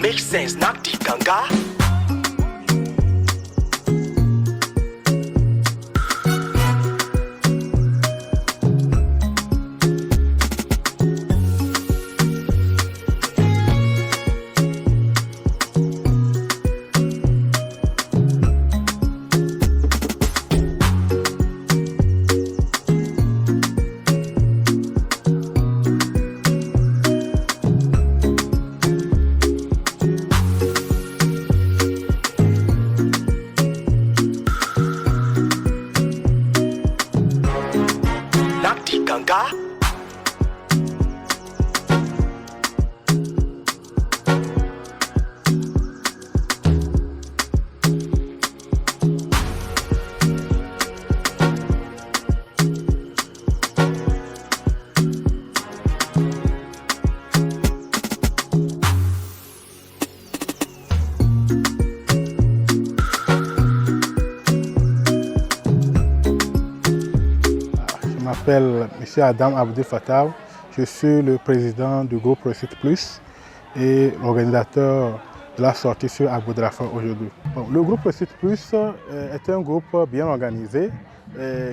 Make sense, not the ganga. Ganga. Je m'appelle M. Adam Abdou Fattah, je suis le président du groupe Réussite Plus et l'organisateur de la sortie sur Agbodrafa aujourd'hui. Le groupe Réussite Plus est un groupe bien organisé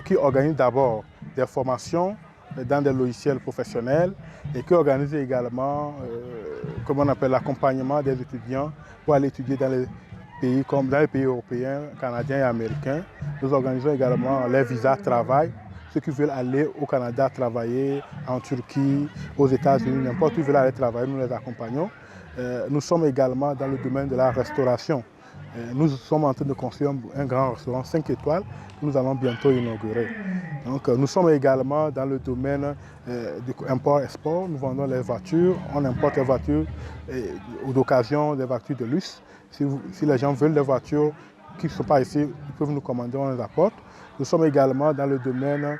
qui organise d'abord des formations dans des logiciels professionnels et qui organise également comment on appelle, l'accompagnement des étudiants pour aller étudier dans les pays comme dans les pays européens, canadiens et américains. Nous organisons également les visas de travail. Ceux qui veulent aller au Canada travailler, en Turquie, aux États-Unis, n'importe où ils veulent aller travailler, nous les accompagnons. Nous sommes également dans le domaine de la restauration. Nous sommes en train de construire un grand restaurant 5 étoiles que nous allons bientôt inaugurer. Donc, nous sommes également dans le domaine du import-export. Nous vendons les voitures, on importe les voitures d'occasion, des voitures de luxe. Si les gens veulent des voitures qui ne sont pas ici, ils peuvent nous commander, on les apporte. Nous sommes également dans le domaine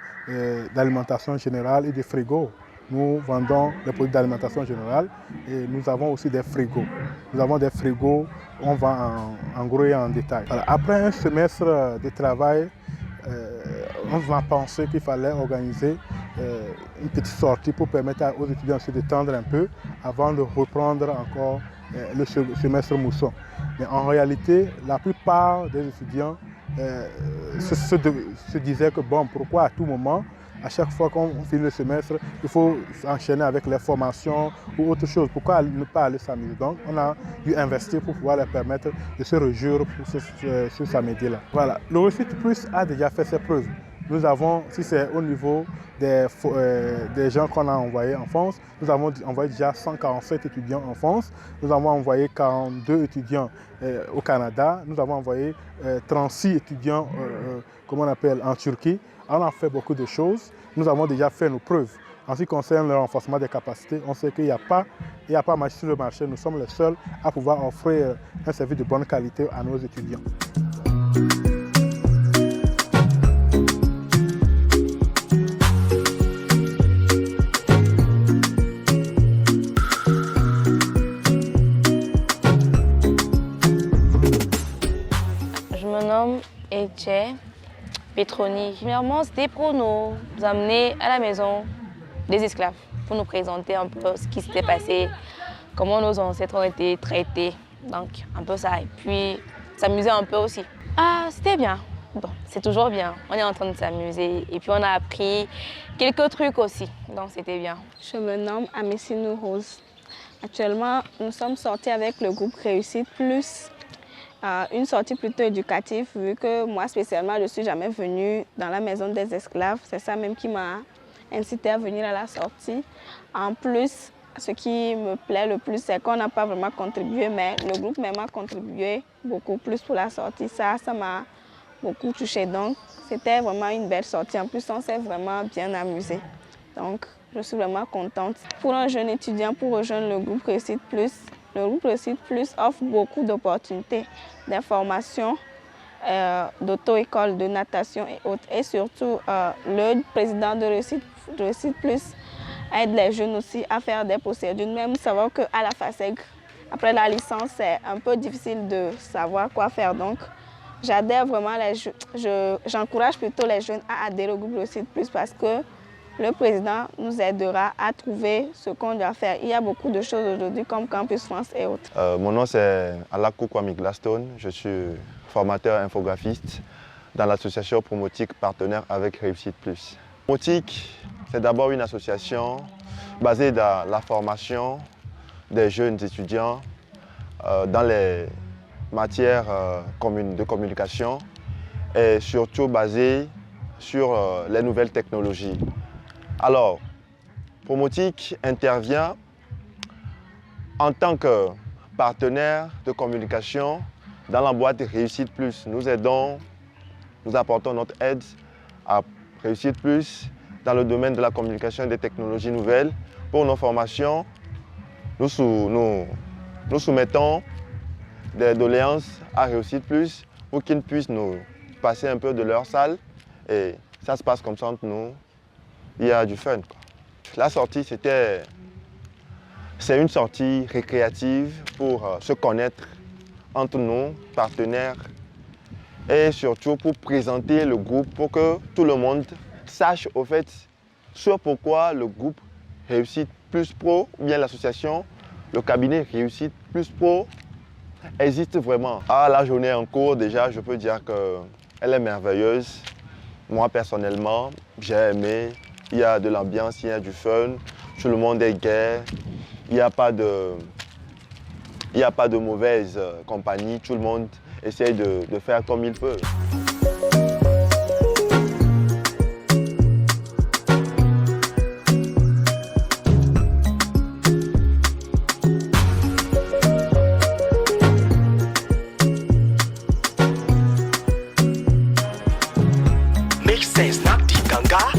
d'alimentation générale et des frigos. Nous vendons des produits d'alimentation générale et nous avons aussi des frigos. Nous avons des frigos, on vend en gros et en détail. Voilà. Après un semestre de travail, on a pensé qu'il fallait organiser une petite sortie pour permettre aux étudiants de se détendre un peu avant de reprendre encore le semestre mousson. Mais en réalité, la plupart des étudiants se disaient que bon, pourquoi à tout moment, à chaque fois qu'on finit le semestre, il faut enchaîner avec les formations ou autre chose. Pourquoi ne pas aller s'amuser? Donc, on a dû investir pour pouvoir leur permettre de se réjouir pour ce samedi-là. Voilà, le Réussite Plus a déjà fait ses preuves. Nous avons, si c'est au niveau des gens qu'on a envoyés en France, nous avons envoyé déjà 147 étudiants en France, nous avons envoyé 42 étudiants au Canada, nous avons envoyé 36 étudiants comment on appelle, en Turquie. On a fait beaucoup de choses, nous avons déjà fait nos preuves. En ce qui concerne le renforcement des capacités, on sait qu'il n'y a pas marché sur le marché, nous sommes les seuls à pouvoir offrir un service de bonne qualité à nos étudiants. Je me nomme Eche Petroni. Premièrement, c'était pour nous amener à la maison des esclaves, pour nous présenter un peu ce qui s'était passé, comment nos ancêtres ont été traités, donc un peu ça. Et puis s'amuser un peu aussi. Ah, c'était bien. Bon, c'est toujours bien. On est en train de s'amuser et puis on a appris quelques trucs aussi, donc c'était bien. Je me nomme Amessine Rose. Actuellement, nous sommes sortis avec le groupe Réussite Plus. Une sortie plutôt éducative, vu que moi spécialement, je ne suis jamais venue dans la maison des esclaves. C'est ça même qui m'a incité à venir à la sortie. En plus, ce qui me plaît le plus, c'est qu'on n'a pas vraiment contribué, mais le groupe même a contribué beaucoup plus pour la sortie. Ça m'a beaucoup touchée. Donc, c'était vraiment une belle sortie. En plus, on s'est vraiment bien amusé. Donc, je suis vraiment contente. Pour un jeune étudiant, pour rejoindre le groupe Réussite Plus, le groupe Réussite Plus offre beaucoup d'opportunités, d'informations, d'auto-école, de natation et autres. Et surtout, le président de Réussite Plus aide les jeunes aussi à faire des procédures. Même savoir qu'à la FASEG, après la licence, c'est un peu difficile de savoir quoi faire. Donc, j'adhère vraiment j'encourage plutôt les jeunes à adhérer au groupe Réussite Plus parce que le président nous aidera à trouver ce qu'on doit faire. Il y a beaucoup de choses aujourd'hui comme Campus France et autres. Mon nom c'est Alakou Kwame Gladstone, je suis formateur infographiste dans l'association Promotique partenaire avec Réussite Plus. Promotique, c'est d'abord une association basée dans la formation des jeunes étudiants dans les matières de communication et surtout basée sur les nouvelles technologies. Alors, Promotique intervient en tant que partenaire de communication dans la boîte Réussite Plus. Nous apportons notre aide à Réussite Plus dans le domaine de la communication et des technologies nouvelles. Pour nos formations, nous soumettons des doléances à Réussite Plus pour qu'ils puissent nous passer un peu de leur salle. Et ça se passe comme ça entre nous. Il y a du fun, quoi. La sortie, c'est une sortie récréative pour se connaître entre nous, partenaires, et surtout pour présenter le groupe, pour que tout le monde sache au fait ce pourquoi le groupe Réussite Plus Pro, ou bien l'association, le cabinet Réussite Plus Pro existe vraiment. La journée en cours, déjà, je peux dire qu'elle est merveilleuse. Moi, personnellement, j'ai aimé. Il y a de l'ambiance, il y a du fun, tout le monde est gai, il n'y a pas de mauvaise compagnie, tout le monde essaye de faire comme il peut. Make sense, Nakdi Ganga.